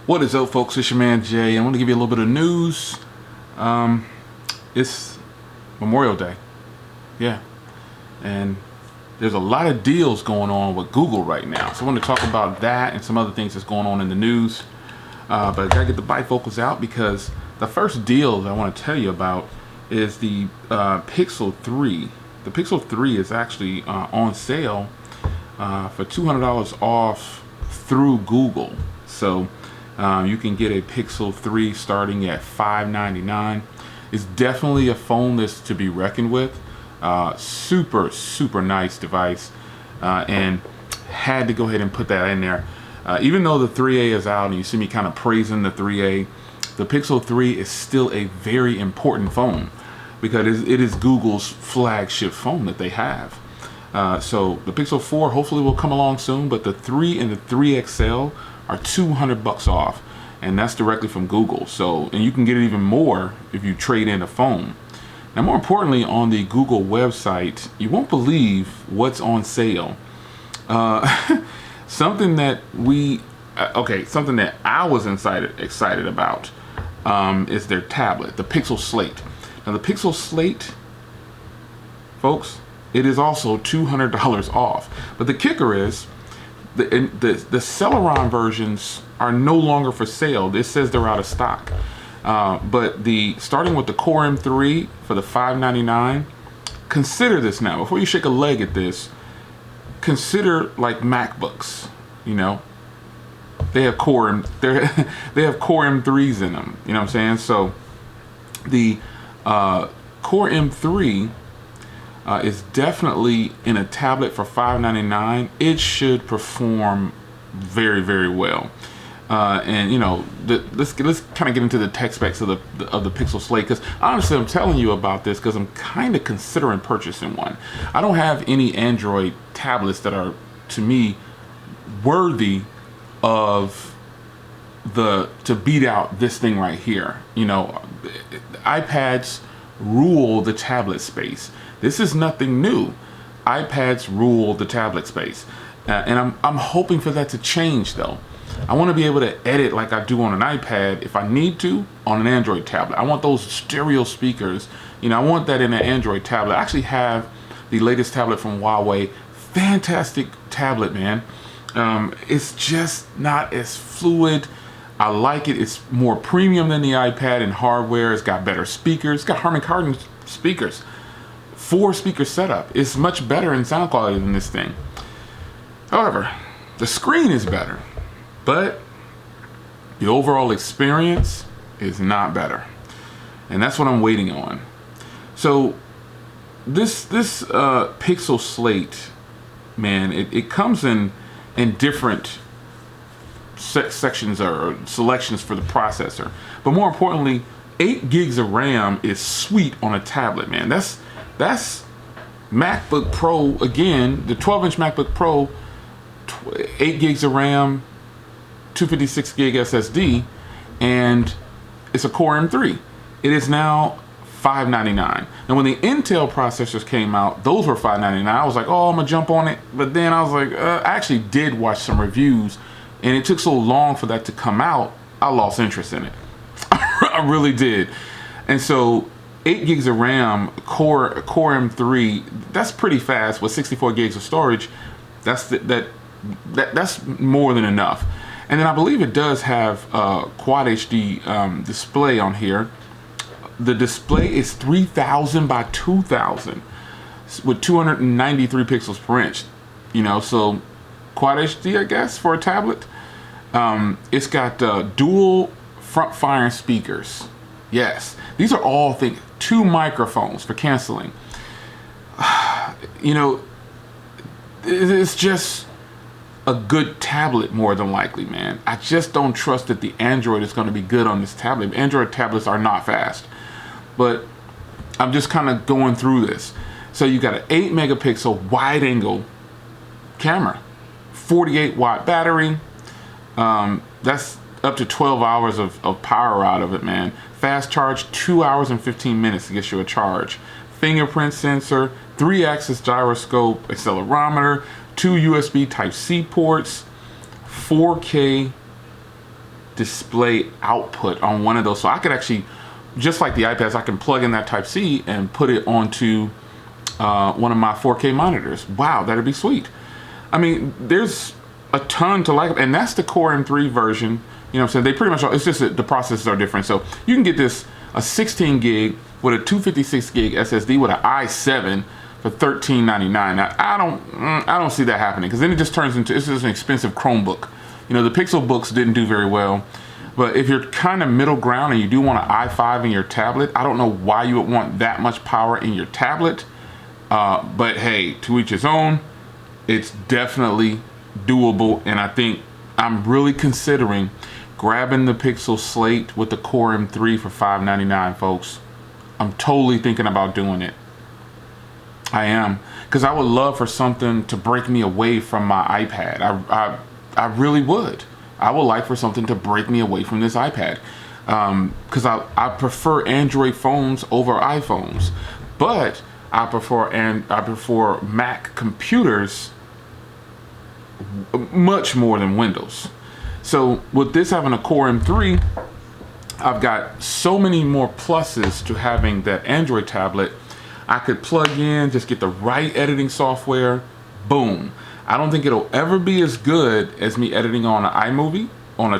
What is up, folks? It's your man Jay. I want to give you a little bit of news. It's Memorial Day. Yeah. And there's a lot of deals going on with Google right now. So I want to talk about that and some other things that's going on in the news. But I got to get the bifocals out because the first deal that I want to tell you about is the Pixel 3. The Pixel 3 is actually on sale for $200 off through Google. So you can get a Pixel 3 starting at $599. It's definitely a phone that's to be reckoned with. Super nice device, and had to go ahead and put that in there. Even though the 3A is out and you see me kind of praising the 3A, the Pixel 3 is still a very important phone because it is Google's flagship phone that they have. So the Pixel 4 hopefully will come along soon, but the 3 and the 3 XL are $200 off, and that's directly from Google. So, and you can get it even more if you trade in a phone. Now, more importantly, on the Google website, you won't believe what's on sale. Something that something that I was excited about is their tablet, the Pixel Slate. Now, the Pixel Slate, folks, it is also $200 off. But the kicker is, the Celeron versions are no longer for sale. This says they're out of stock. But starting with the Core M3 for the $599, consider this now. Before you shake a leg at this, consider like MacBooks. You know, they have Core M3s in them. You know what I'm saying? So the Core M3 is definitely in a tablet for $599. It should perform very well. And you know, let's kind of get into the tech specs of the Pixel Slate, because honestly, I'm telling you about this because I'm kind of considering purchasing one. I don't have any Android tablets that are, to me, worthy of to beat out this thing right here. You know, iPads rule the tablet space. This is nothing new. iPads rule the tablet space, and I'm hoping for that to change though. I want to be able to edit like I do on an iPad if I need to on an Android tablet. I want those stereo speakers. You know, I want that in an Android tablet. I actually have the latest tablet from Huawei. Fantastic tablet, man. It's just not as fluid. I like it. It's more premium than the iPad in hardware. It's got better speakers. It's got Harman Kardon speakers. 4-speaker setup. It's much better in sound quality than this thing. However, the screen is better, but the overall experience is not better. And that's what I'm waiting on. So this Pixel Slate, man, it comes in different sections or selections for the processor. But more importantly, 8 gigs of RAM is sweet on a tablet, man. That's MacBook Pro, again, the 12-inch MacBook Pro, 8 gigs of RAM, 256 gig SSD, and it's a Core M3. It is now $599. And when the Intel processors came out, those were $599. I was like, oh, I'm gonna jump on it. But then I was like, I actually did watch some reviews, and it took so long for that to come out, I lost interest in it. I really did. And so 8 gigs of RAM, Core M3, that's pretty fast with 64 gigs of storage. That's more than enough. And then I believe it does have Quad HD display on here. The display is 3000 by 2000 with 293 pixels per inch. You know, so Quad HD, I guess, for a tablet. It's got dual front-firing speakers. Yes, these are all things. 2 microphones for canceling. You know, it's just a good tablet more than likely, man. I just don't trust that the Android is going to be good on this tablet. Android tablets are not fast, but I'm just kind of going through this. So you got an 8 megapixel wide angle camera, 48 watt battery. That's up to 12 hours of power out of it, man. Fast charge, 2 hours and 15 minutes to get you a charge. Fingerprint sensor, 3-axis gyroscope, accelerometer, 2 USB Type-C ports, 4K display output on one of those. So I could actually, just like the iPads, I can plug in that Type-C and put it onto one of my 4K monitors. Wow, that'd be sweet. I mean, there's a ton to like, and that's the Core M3 version. You know what I'm saying? They pretty much, it's just that the processes are different. So you can get this, a 16 gig with a 256 gig SSD with an i7 for $13.99. Now, I don't see that happening, because then it just turns into, it's just an expensive Chromebook. You know, the Pixel books didn't do very well. But if you're kind of middle ground and you do want an i5 in your tablet, I don't know why you would want that much power in your tablet. But hey, to each his own. It's definitely doable, and I think I'm really considering grabbing the Pixel Slate with the Core M3 for $5.99, folks. I'm totally thinking about doing it. I am, because I would love for something to break me away from my iPad. I really would. I would like for something to break me away from this iPad, because I prefer Android phones over iPhones, but I prefer Mac computers much more than Windows. So with this having a Core M3, I've got so many more pluses to having that Android tablet. I could plug in, just get the right editing software, boom. I don't think it'll ever be as good as me editing on an iMovie, on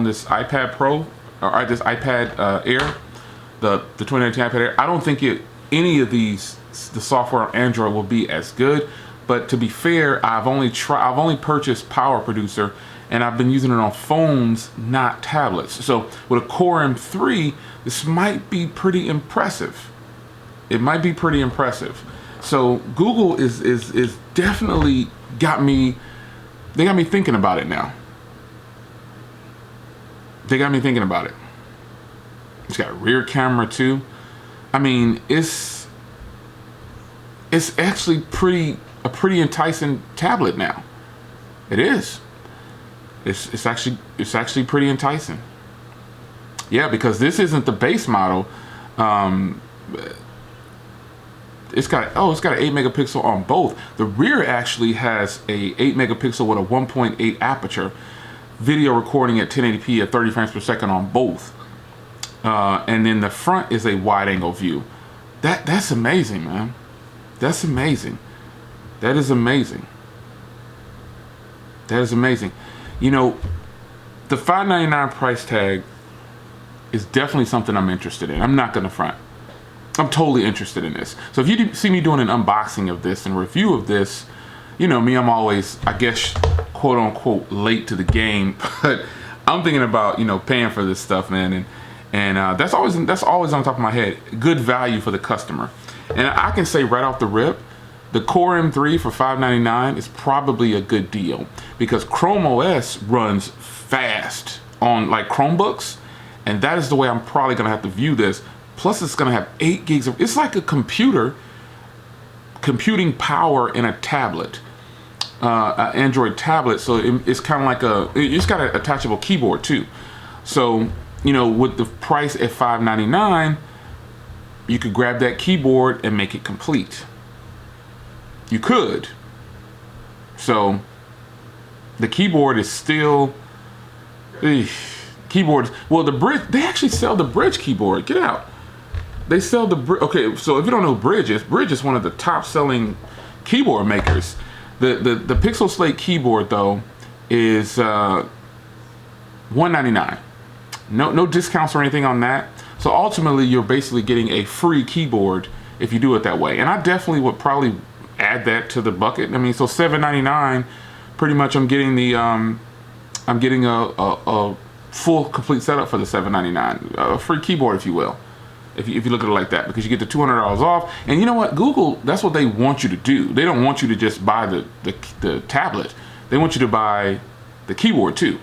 this iPad Pro, or this iPad Air, the 2019 iPad Air. I don't think any of these, the software on Android will be as good. But to be fair, I've only purchased Power Producer, and I've been using it on phones, not tablets. So with a Core M3, this might be pretty impressive. It might be pretty impressive. So Google is definitely got me thinking about it now. They got me thinking about it. It's got a rear camera too. I mean, it's actually a pretty enticing tablet now. It is. It's actually pretty enticing. Yeah, because this isn't the base model. It's got an 8 megapixel on both. The rear actually has a 8 megapixel with a 1.8 aperture, video recording at 1080p at 30 frames per second on both. And then the front is a wide angle view. That's amazing, man. That's amazing. That is amazing. That is amazing. You know, the $5.99 price tag is definitely something I'm interested in. I'm not gonna front. I'm totally interested in this. So if you see me doing an unboxing of this and review of this, you know me, I'm always, I guess, quote unquote, late to the game. But I'm thinking about, you know, paying for this stuff, man, and that's always on top of my head. Good value for the customer. And I can say right off the rip, the Core M3 for $5.99 is probably a good deal, because Chrome OS runs fast on like Chromebooks, and that is the way I'm probably gonna have to view this. Plus it's gonna have 8 gigs of, it's like a computing power in a tablet, an Android tablet. So it's kind of like it's got an attachable keyboard too. So, you know, with the price at $5.99, you could grab that keyboard and make it complete. You could. So the keyboard is still, keyboards. Well, the Bridge, they actually sell the Bridge keyboard. Get out. They sell the Bridge. Okay, so if you don't know Bridge is one of the top selling keyboard makers. The Pixel Slate keyboard though is $199. No discounts or anything on that. So ultimately, you're basically getting a free keyboard if you do it that way. And I definitely would probably add that to the bucket. I mean, so $7.99, pretty much I'm getting a full complete setup for the $7.99, a free keyboard, if you will, if you look at it like that, because you get the $200 off. And you know what, Google, that's what they want you to do. They don't want you to just buy the tablet. They want you to buy the keyboard too.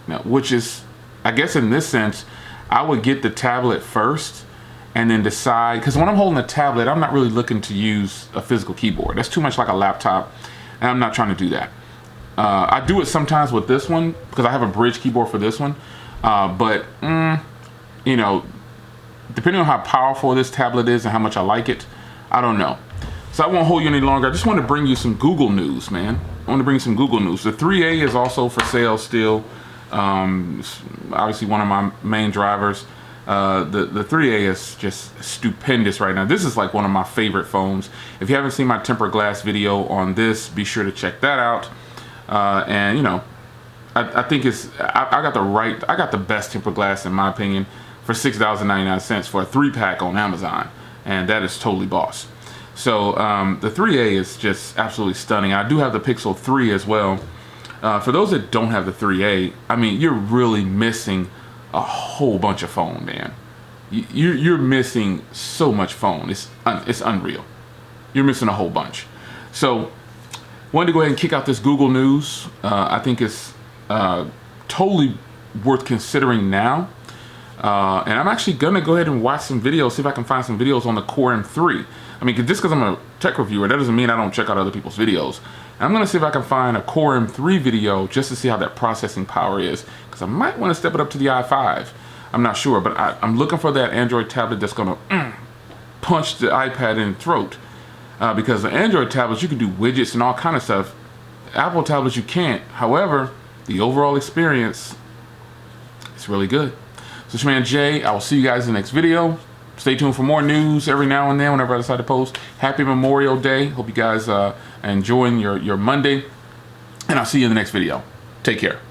Now, which is, I guess in this sense, I would get the tablet first and then decide, because when I'm holding a tablet, I'm not really looking to use a physical keyboard. That's too much like a laptop, and I'm not trying to do that. I do it sometimes with this one, because I have a Bridge keyboard for this one, but you know, depending on how powerful this tablet is and how much I like it, I don't know. So I won't hold you any longer. I just want to bring you some Google news, man. I want to bring you some Google news. The 3A is also for sale still. It's obviously one of my main drivers. The 3A is just stupendous right now. This is like one of my favorite phones. If you haven't seen my tempered glass video on this, be sure to check that out. And you know, I think I got the best tempered glass in my opinion for $6.99 for a 3-pack on Amazon, and that is totally boss. So the 3A is just absolutely stunning. I do have the Pixel 3 as well. For those that don't have the 3A, I mean, you're really missing a whole bunch of phone, man. You're missing so much phone. It's unreal. You're missing a whole bunch. So wanted to go ahead and kick out this Google News. I think it's totally worth considering now. And I'm actually gonna go ahead and watch some videos, see if I can find some videos on the Core M3. I mean, just because I'm a tech reviewer, that doesn't mean I don't check out other people's videos. And I'm gonna see if I can find a Core M3 video just to see how that processing power is, because I might want to step it up to the i5. I'm not sure, but I'm looking for that Android tablet that's gonna punch the iPad in the throat. Because the Android tablets, you can do widgets and all kind of stuff. Apple tablets, you can't. However, the overall experience is really good. So it's your man Jay. I will see you guys in the next video. Stay tuned for more news every now and then whenever I decide to post. Happy Memorial Day. Hope you guys are enjoying your Monday. And I'll see you in the next video. Take care.